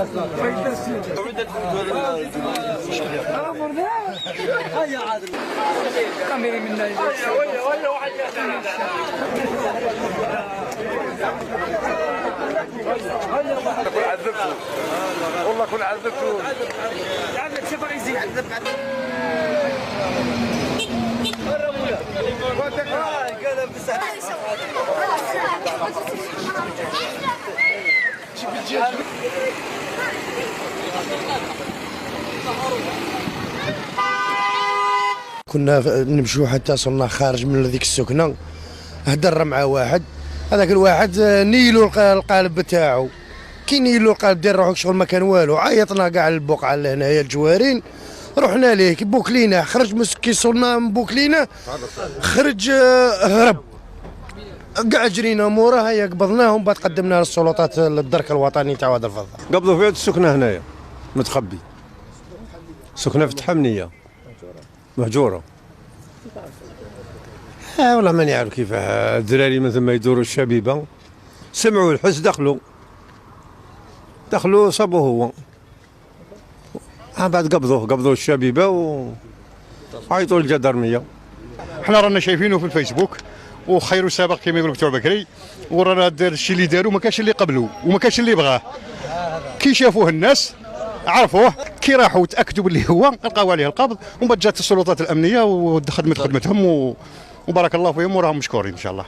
كل عذبته والله كل عذبته عندك سفر يزيد كنا نمشوا حتى صرنا خارج من هذيك السكنه، هدر مع واحد، هذاك الواحد نيلو القالب بتاعو، كي نيلو القالب ديال روحك شغل ما كان والو، عيطنا كاع البقعه اللي هنايا الجوارين، رحنا ليه بوكلينا، خرج كي صرنا من بوكلينا خرج هرب، كاع جرينا موراه، هيا قبضناهم بعد قدمناه للسلطات للدرك الوطني تاع هذا الفضاء. قبضوا في هذه السكنه هنايا متخبي، سكنه في تحمنيه مهجوره. والله ماني عارف كيف الدراري من ثم يدوروا الشبيبه، سمعوا الحس دخلوا صابوه هو، بعد قبضوا الشبيبه وعيطوا للجدرميه. حنا رانا شايفينه في الفيسبوك، وخير سابق كما يقولوا بتوع بكري، ورانا دار الشيء اللي داروا، ما كانش اللي قبلوا وما كانش اللي بغاه. كي شافوه الناس عرفوه، كي راحوا تاكدوا باللي هو، لقاو عليه القبض، ومن بعد جات السلطات الامنيه وخدمت خدمتهم، وبارك الله فيهم وراهم مشكورين ان شاء الله.